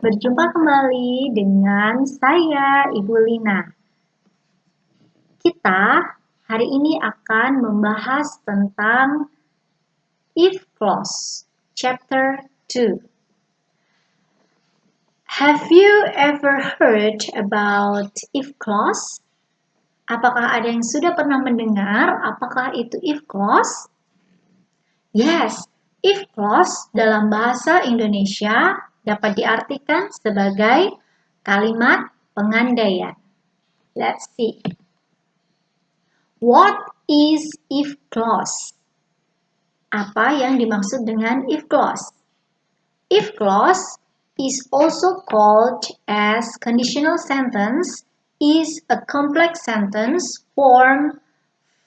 Berjumpa kembali dengan saya, Ibu Lina. Kita hari ini akan membahas tentang if clause, chapter 2. Have you ever heard about if clause? Apakah ada yang sudah pernah mendengar apakah itu if clause? Yes, if clause dalam bahasa Indonesia dapat diartikan sebagai kalimat pengandaian. Let's see. What is if clause? Apa yang dimaksud dengan if clause? If clause is also called as conditional sentence is a complex sentence formed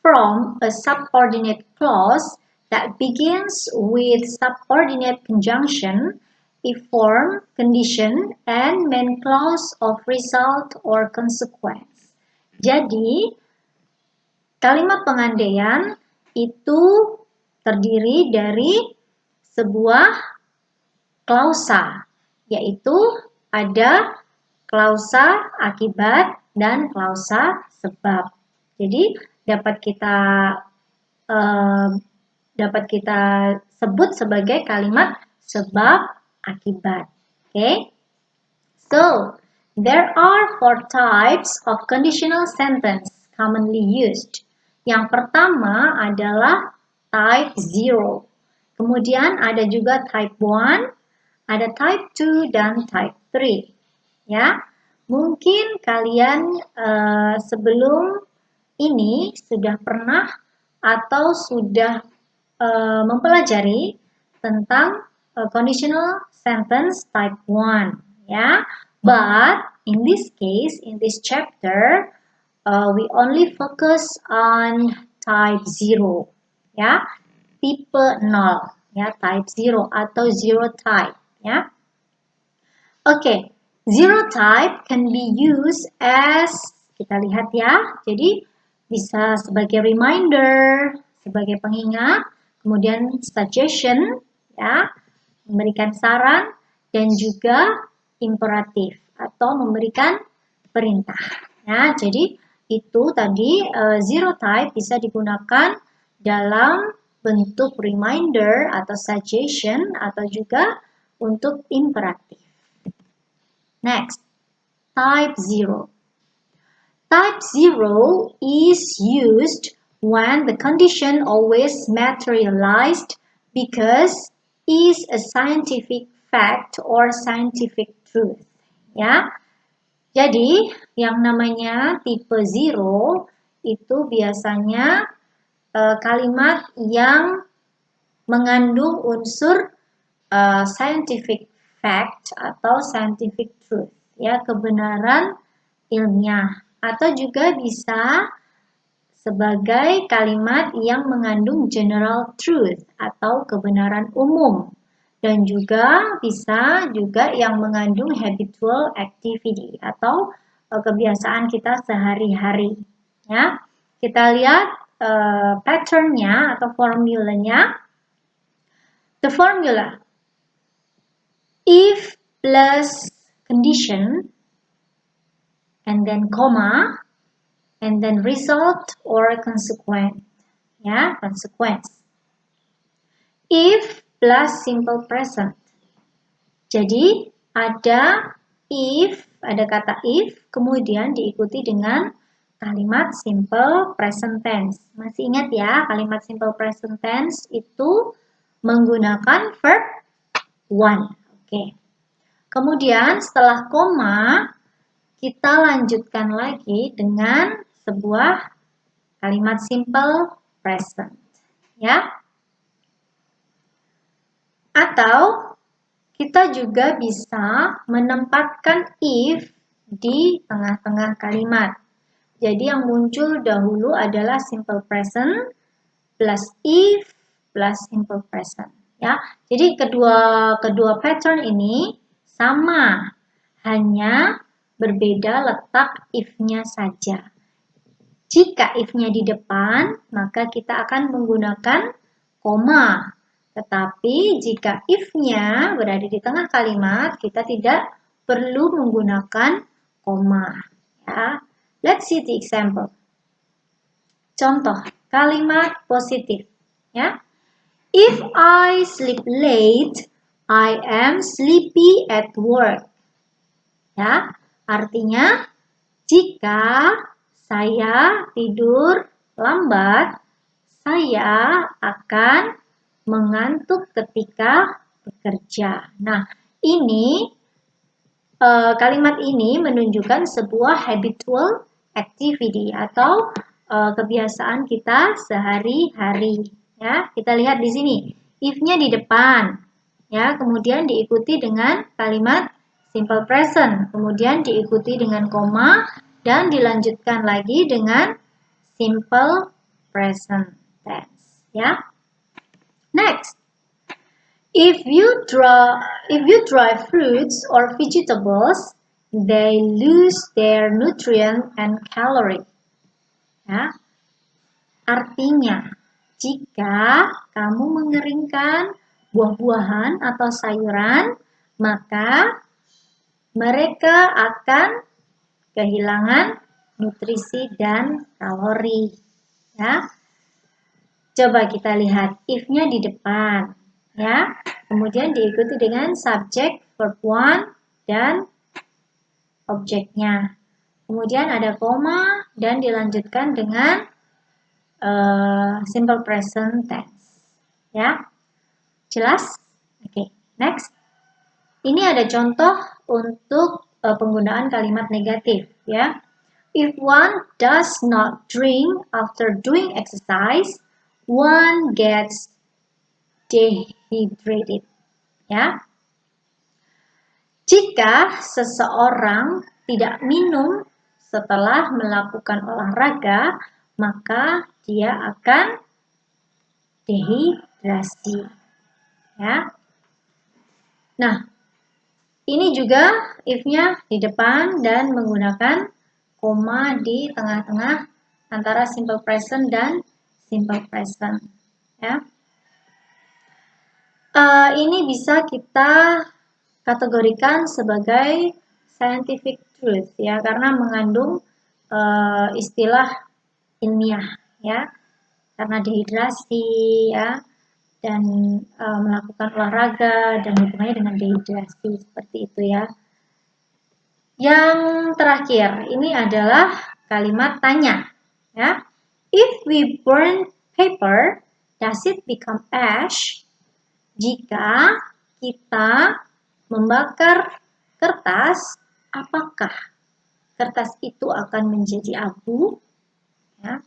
from a subordinate clause that begins with subordinate conjunction, a form, condition, and main clause of result or consequence. Jadi, kalimat pengandaian itu terdiri dari sebuah klausa, yaitu ada klausa akibat dan klausa sebab. Jadi dapat kita sebut sebagai kalimat sebab akibat. Okay? So, there are 4 types of conditional sentence commonly used. Yang pertama adalah type 0. Kemudian ada juga type 1, ada type 2 dan type 3. Ya. Mungkin kalian sebelum ini sudah pernah atau sudah mempelajari tentang conditional sentence type 1, ya. But in this case, in this chapter, we only focus on type 0, ya, tipe 0, ya, type 0 atau zero type, ya. Oke, zero type can be used as, kita lihat ya, jadi bisa sebagai reminder, sebagai pengingat, kemudian suggestion, ya, memberikan saran, dan juga imperatif atau memberikan perintah. Ya, jadi itu tadi zero type bisa digunakan dalam bentuk reminder atau suggestion atau juga untuk imperatif. Next, type 0. Type 0 is used when the condition always materialized because is a scientific fact or scientific truth. Ya. Jadi, yang namanya tipe 0 itu biasanya kalimat yang mengandung unsur scientific fact atau scientific truth, ya, kebenaran ilmiah, atau juga bisa sebagai kalimat yang mengandung general truth atau kebenaran umum, dan juga bisa juga yang mengandung habitual activity atau kebiasaan kita sehari-hari, ya. Kita lihat patternnya atau formulanya. The formula, if plus condition, and then comma, and then result or consequence. Ya, consequence. If plus simple present. Jadi ada if, ada kata if, kemudian diikuti dengan kalimat simple present tense. Masih ingat ya, kalimat simple present tense itu menggunakan verb one. Oke. Kemudian setelah koma, kita lanjutkan lagi dengan sebuah kalimat simple present. Ya. Atau kita juga bisa menempatkan if di tengah-tengah kalimat. Jadi yang muncul dahulu adalah simple present plus if plus simple present. Ya, jadi kedua pattern ini sama, hanya berbeda letak if-nya saja. Jika if-nya di depan, maka kita akan menggunakan koma. Tetapi jika if-nya berada di tengah kalimat, kita tidak perlu menggunakan koma. Ya. Let's see the example. Contoh kalimat positif. Ya. If I sleep late, I am sleepy at work. Ya, artinya jika saya tidur lambat, saya akan mengantuk ketika bekerja. Nah, ini kalimat ini menunjukkan sebuah habitual activity atau kebiasaan kita sehari-hari. Ya, kita lihat di sini, if-nya di depan, ya, kemudian diikuti dengan kalimat simple present, kemudian diikuti dengan koma dan dilanjutkan lagi dengan simple present tense. Ya, next. If you dry fruits or vegetables, they lose their nutrient and calorie. Ya. Artinya, jika kamu mengeringkan buah-buahan atau sayuran, maka mereka akan kehilangan nutrisi dan kalori. Ya. Coba kita lihat if-nya di depan. Ya, kemudian diikuti dengan subjek, verb one, dan objeknya. Kemudian ada koma dan dilanjutkan dengan simple present tense. Ya, jelas? Oke, next. Ini ada contoh untuk penggunaan kalimat negatif. Ya, if one does not drink after doing exercise, one gets dehydrated. Ya. Jika seseorang tidak minum setelah melakukan olahraga, maka dia akan dehidrasi. Ya. Nah, ini juga if-nya di depan dan menggunakan koma di tengah-tengah antara simple present dan simple present. Ya. Ini bisa kita kategorikan sebagai scientific truth ya, karena mengandung istilah ilmiah ya, karena dehidrasi ya, dan melakukan olahraga dan hubungannya dengan dehidrasi seperti itu ya. Yang terakhir ini adalah kalimat tanya ya. If we burn paper, does it become ash? Jika kita membakar kertas, apakah kertas itu akan menjadi abu? Ya.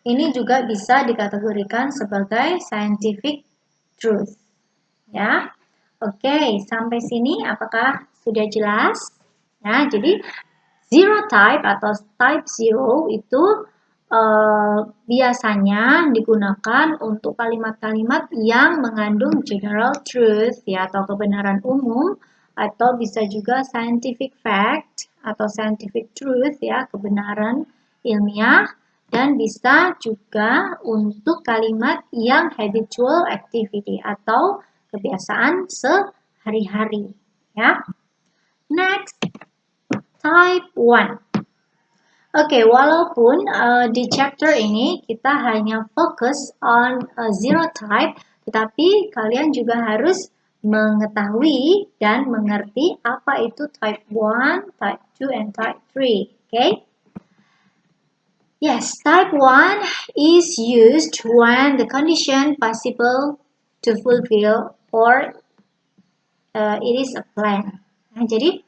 Ini juga bisa dikategorikan sebagai scientific truth. Ya, oke, sampai sini apakah sudah jelas? Ya, jadi zero type atau type zero itu biasanya digunakan untuk kalimat-kalimat yang mengandung general truth ya, atau kebenaran umum, atau bisa juga scientific fact atau scientific truth ya, kebenaran ilmiah, dan bisa juga untuk kalimat yang habitual activity atau kebiasaan sehari-hari ya. Next, type 1. Oke, walaupun di chapter ini kita hanya fokus on zero type, tetapi kalian juga harus mengetahui dan mengerti apa itu type 1, type 2, and type 3. Okay? Yes, type 1 is used when the condition possible to fulfill or it is a plan. Nah, jadi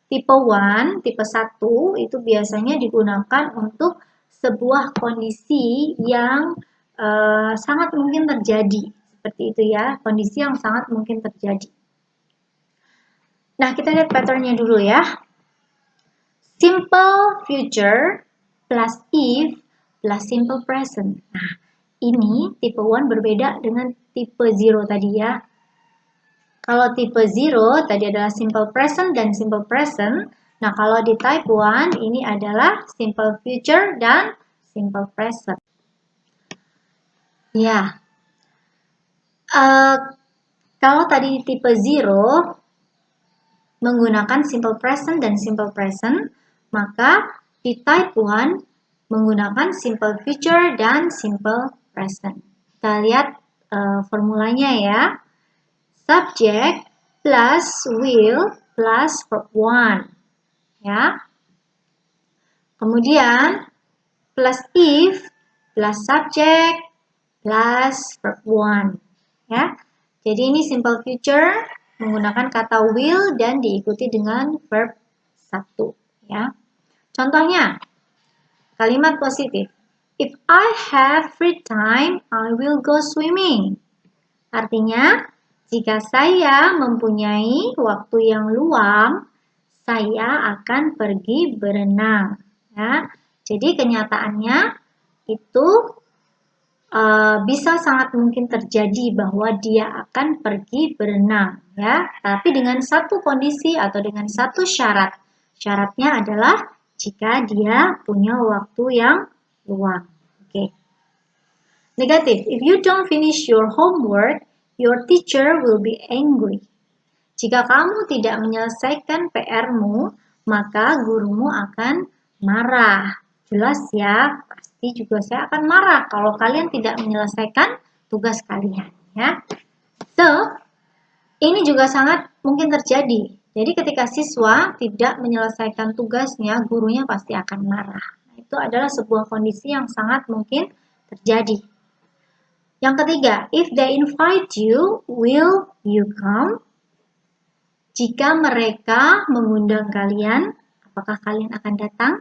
tipe 1, tipe 1 itu biasanya digunakan untuk sebuah kondisi yang sangat mungkin terjadi. Seperti itu ya, kondisi yang sangat mungkin terjadi. Nah, kita lihat patternnya dulu ya. Simple future plus if plus simple present. Nah, ini tipe 1 berbeda dengan tipe 0 tadi ya. Kalau tipe 0 tadi adalah simple present dan simple present. Nah, kalau di type 1 ini adalah simple future dan simple present. Ya. Kalau tadi tipe 0 menggunakan simple present dan simple present, maka di type 1 menggunakan simple future dan simple present. Kita lihat formulanya ya. Subject plus will plus verb 1. Ya. Kemudian plus if plus subject plus verb 1. Ya. Jadi ini simple future menggunakan kata will dan diikuti dengan verb 1. Ya. Contohnya, kalimat positif. If I have free time, I will go swimming. Artinya, jika saya mempunyai waktu yang luang, saya akan pergi berenang. Ya. Jadi kenyataannya itu bisa sangat mungkin terjadi bahwa dia akan pergi berenang. Ya. Tapi dengan satu kondisi atau dengan satu syarat. Syaratnya adalah jika dia punya waktu yang luang. Oke. Negatif. If you don't finish your homework, your teacher will be angry. Jika kamu tidak menyelesaikan PR-mu, maka gurumu akan marah. Jelas ya, pasti juga saya akan marah kalau kalian tidak menyelesaikan tugas kalian. Ya. So, ini juga sangat mungkin terjadi. Jadi ketika siswa tidak menyelesaikan tugasnya, gurunya pasti akan marah. Itu adalah sebuah kondisi yang sangat mungkin terjadi. Yang ketiga, if they invite you, will you come? Jika mereka mengundang kalian, apakah kalian akan datang?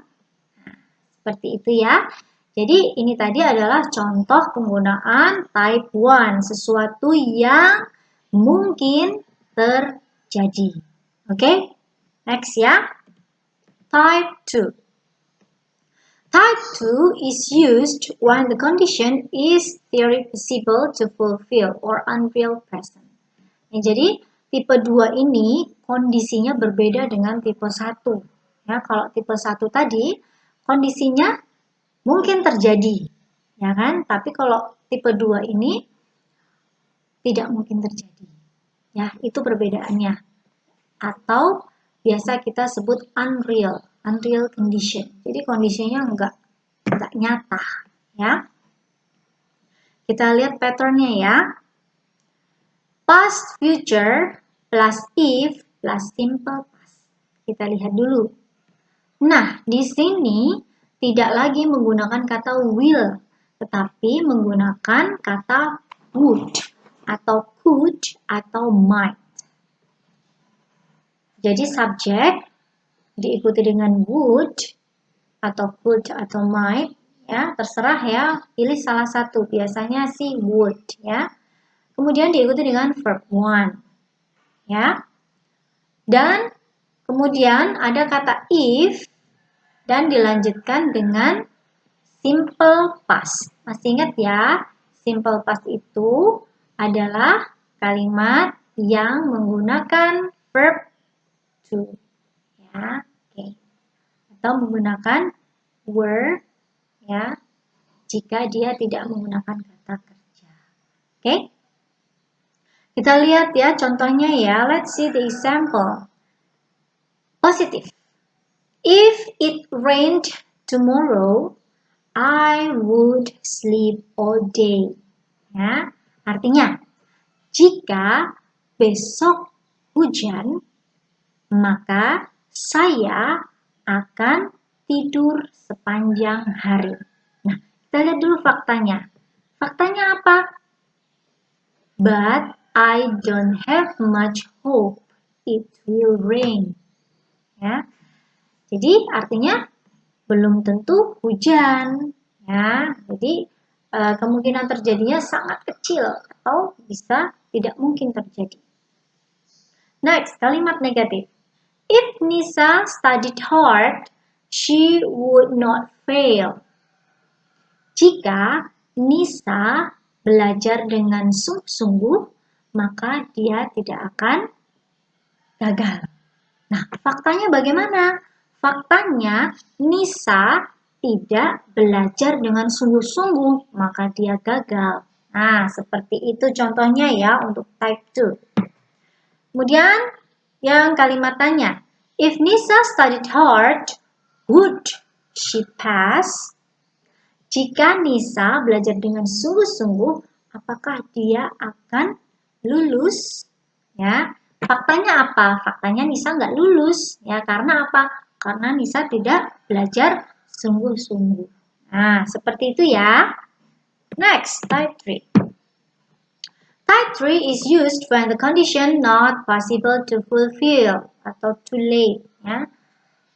Nah, seperti itu ya. Jadi ini tadi adalah contoh penggunaan type 1, sesuatu yang mungkin terjadi. Oke, next ya. Type 2. Type 2 is used when the condition is theoretically to fulfill or unreal present. Ya, jadi tipe 2 ini kondisinya berbeda dengan tipe 1. Ya, kalau tipe 1 tadi kondisinya mungkin terjadi, ya kan? Tapi kalau tipe 2 ini tidak mungkin terjadi. Ya, itu perbedaannya. Atau biasa kita sebut unreal condition. Jadi kondisinya enggak nyata, ya. Kita lihat patternnya ya. Past future plus if plus simple past. Kita lihat dulu. Nah, di sini tidak lagi menggunakan kata will, tetapi menggunakan kata would atau could atau might. Jadi subjek diikuti dengan would atau could atau might, ya, terserah ya, pilih salah satu. Biasanya sih would, ya. Kemudian diikuti dengan verb 1, ya. Dan kemudian ada kata if dan dilanjutkan dengan simple past. Masih ingat ya, simple past itu adalah kalimat yang menggunakan verb to, ya, oke. Atau menggunakan were, ya, jika dia tidak menggunakan kata kerja. Oke? Kita lihat ya contohnya ya. Let's see the example. Positive. If it rained tomorrow, I would sleep all day. Ya, artinya jika besok hujan, maka saya akan tidur sepanjang hari. Nah, kita lihat dulu faktanya. Faktanya apa? But I don't have much hope it will rain. Ya. Jadi artinya belum tentu hujan. Ya. Jadi kemungkinan terjadinya sangat kecil atau bisa tidak mungkin terjadi. Next, kalimat negatif. If Nisa studied hard, she would not fail. Jika Nisa belajar dengan sungguh-sungguh, maka dia tidak akan gagal. Nah, faktanya bagaimana? Faktanya, Nisa tidak belajar dengan sungguh-sungguh, maka dia gagal. Nah, seperti itu contohnya ya untuk type 2. Kemudian, Yang kalimat tanya, if Nisa studied hard, would she pass? Jika Nisa belajar dengan sungguh-sungguh, apakah dia akan lulus? Ya, faktanya apa? Faktanya Nisa nggak lulus. Ya, karena apa? Karena Nisa tidak belajar sungguh-sungguh. Nah, seperti itu ya. Next, type 3. Type 3 is used when the condition not possible to fulfill atau too late. Ya.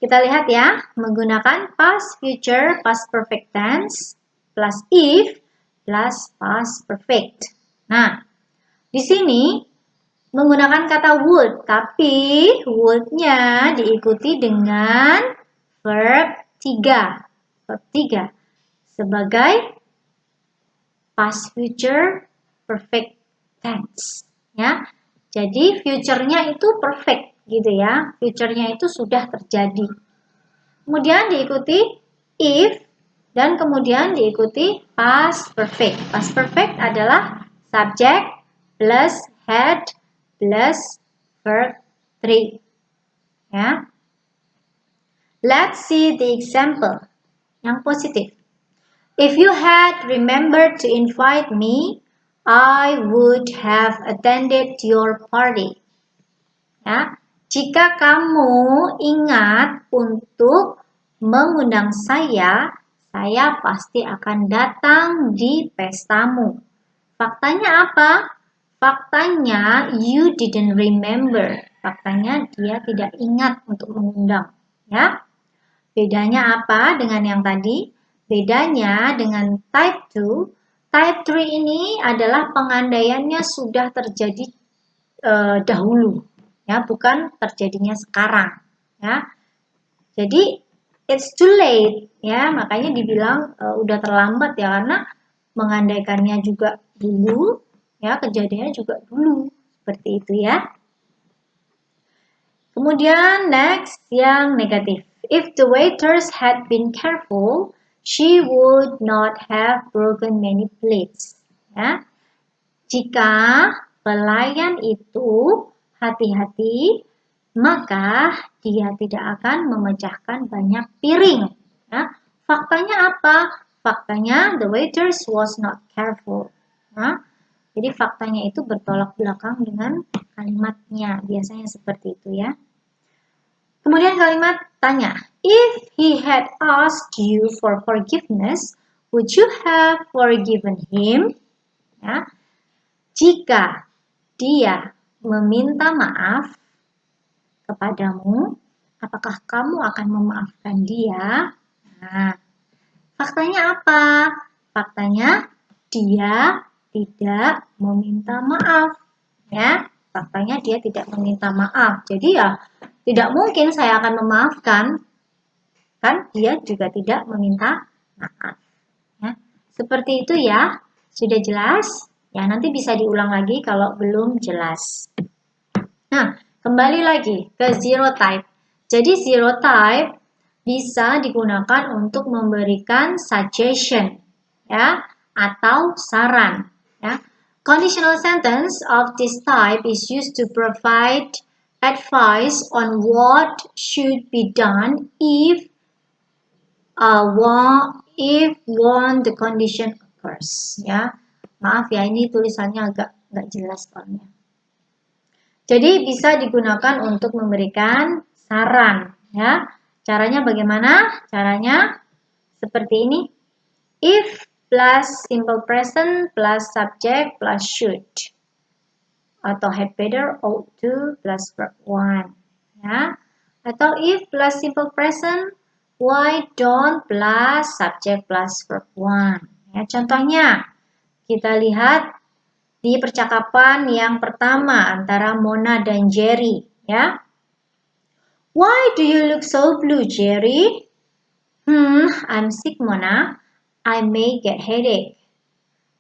Kita lihat ya, menggunakan past future, past perfect tense, plus if, plus past perfect. Nah, di sini menggunakan kata would, tapi would-nya diikuti dengan verb 3. Verb 3 sebagai past future perfect tense. Ya, jadi future-nya itu perfect gitu ya. Future-nya itu sudah terjadi. Kemudian diikuti if dan kemudian diikuti past perfect. Past perfect adalah subject plus had plus verb 3. Ya. Let's see the example. Yang positif. If you had remembered to invite me, I would have attended your party. Ya, jika kamu ingat untuk mengundang saya pasti akan datang di pestamu. Faktanya apa? Faktanya you didn't remember. Faktanya dia tidak ingat untuk mengundang. Ya, bedanya apa dengan yang tadi? Bedanya dengan type 2. Type 3 ini adalah pengandaiannya sudah terjadi dahulu. Ya, bukan terjadinya sekarang. Ya, jadi it's too late. Ya, makanya dibilang udah terlambat ya karena mengandaikannya juga dulu, ya kejadiannya juga dulu seperti itu ya. Kemudian next yang negatif. If the waiters had been careful, she would not have broken many plates. Ya, jika pelayan itu hati-hati, maka dia tidak akan memecahkan banyak piring. Ya, faktanya apa? Faktanya the waiters was not careful. Nah, jadi faktanya itu bertolak belakang dengan kalimatnya. Biasanya seperti itu ya. Kemudian kalimat tanya, if he had asked you for forgiveness, would you have forgiven him? Ya, jika dia meminta maaf kepadamu, apakah kamu akan memaafkan dia? Nah, faktanya apa? Faktanya dia tidak meminta maaf. Ya, faktanya dia tidak meminta maaf. Jadi ya tidak mungkin saya akan memaafkan. Kan dia juga tidak meminta maaf. Ya, seperti itu ya. Sudah jelas? Ya, nanti bisa diulang lagi kalau belum jelas. Nah, kembali lagi ke zero type. Jadi zero type bisa digunakan untuk memberikan suggestion ya atau saran ya. Conditional sentence of this type is used to provide advice on what should be done if one the condition occurs ya. Maaf ya, ini tulisannya agak nggak jelas soalnya. Jadi bisa digunakan untuk memberikan saran ya. Caranya bagaimana? Caranya seperti ini. If plus simple present plus subject plus should. Atau had better, ought to plus verb 1 ya. Atau if plus simple present, why don't plus subject plus verb 1 ya. Contohnya kita lihat di percakapan yang pertama antara Mona dan Jerry ya. Why do you look so blue, Jerry? I'm sick, Mona. I may get headache.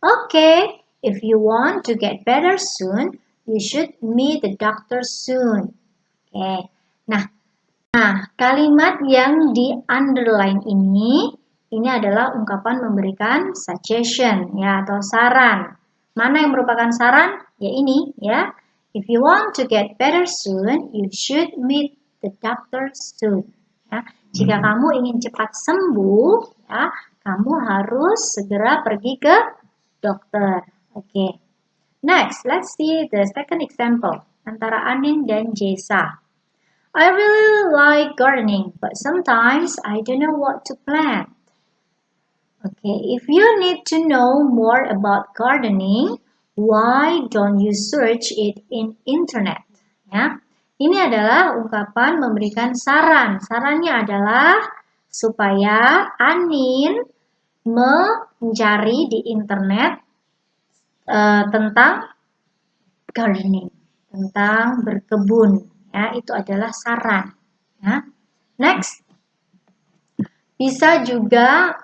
Okay, if you want to get better soon, you should meet the doctor soon. Oke. Nah, kalimat yang di underline ini adalah ungkapan memberikan suggestion ya atau saran. Mana yang merupakan saran? Ya ini ya. If you want to get better soon, you should meet the doctor soon. Ya, jika kamu ingin cepat sembuh, ya, kamu harus segera pergi ke dokter. Oke. Next, let's see the second example antara Anin dan Jesa. I really like gardening, but sometimes I don't know what to plant. Okay, if you need to know more about gardening, why don't you search it in internet? Ya, ini adalah ungkapan memberikan saran. Sarannya adalah supaya Anin mencari di internet tentang gardening, tentang berkebun. Ya, itu adalah saran. Ya. Next, bisa juga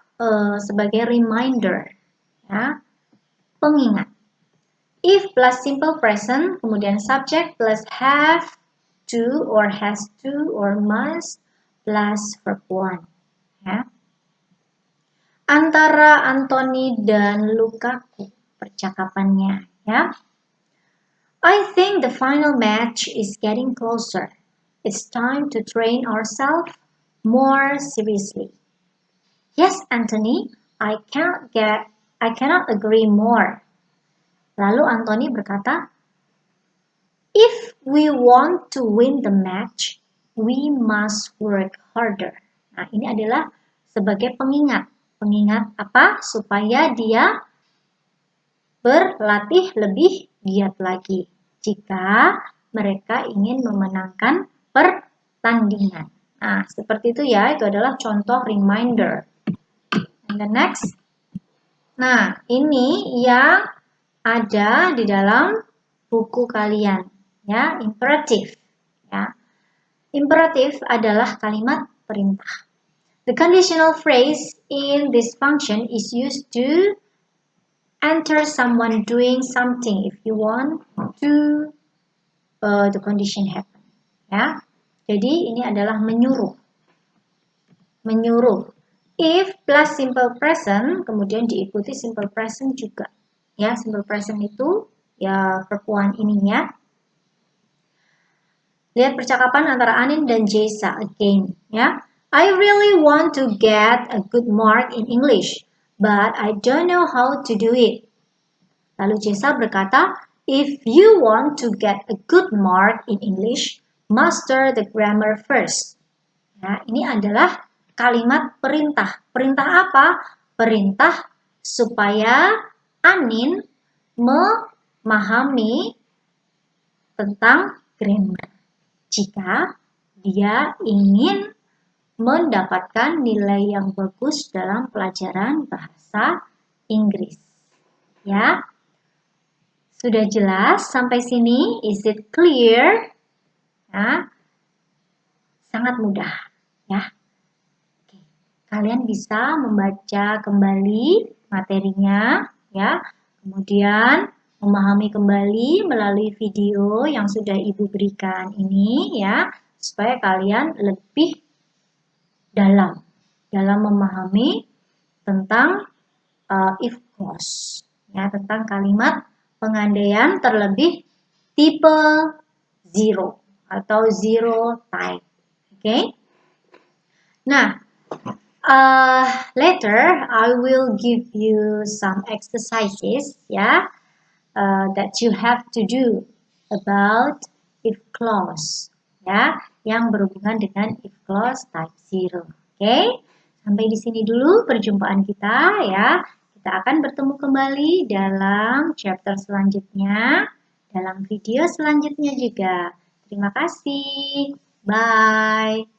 sebagai reminder, ya, pengingat. If plus simple present, kemudian subject plus have to or has to or must plus verb one. Ya. Antara Anthony dan Lukaku percakapannya, ya. I think the final match is getting closer. It's time to train ourselves more seriously. Yes, Anthony, I cannot agree more. Lalu Anthony berkata, if we want to win the match, we must work harder. Nah, ini adalah sebagai pengingat. Pengingat apa? Supaya dia berlatih lebih giat lagi jika mereka ingin memenangkan pertandingan. Nah, seperti itu ya, itu adalah contoh reminder. And the next. Nah, ini yang ada di dalam buku kalian, ya, imperatif. Ya. Imperatif adalah kalimat perintah. The conditional phrase in this function is used to enter someone doing something if you want to the condition happen. Ya, jadi ini adalah menyuruh. Menyuruh. If plus simple present, kemudian diikuti simple present juga. Ya, simple present itu ya verb one ininya. Lihat percakapan antara Anin dan Jesa again. Ya, I really want to get a good mark in English, but I don't know how to do it. Lalu Jesa berkata, if you want to get a good mark in English, master the grammar first. Ya, ini adalah kalimat perintah. Perintah apa? Perintah supaya Anin memahami tentang grammar. Jika dia ingin mendapatkan nilai yang bagus dalam pelajaran bahasa Inggris. Ya. Sudah jelas sampai sini? Is it clear? Ya. Sangat mudah, ya. Oke. Kalian bisa membaca kembali materinya, ya. Kemudian memahami kembali melalui video yang sudah Ibu berikan ini, ya, supaya kalian lebih dalam memahami tentang if clause, ya, tentang kalimat pengandaian terlebih tipe zero atau zero type. Okay. Nah, later I will give you some exercises, ya, that you have to do about if clause, ya, yang berhubungan dengan if clause type zero. Okay. Sampai di sini dulu perjumpaan kita, ya. Kita akan bertemu kembali dalam chapter selanjutnya, dalam video selanjutnya juga. Terima kasih. Bye.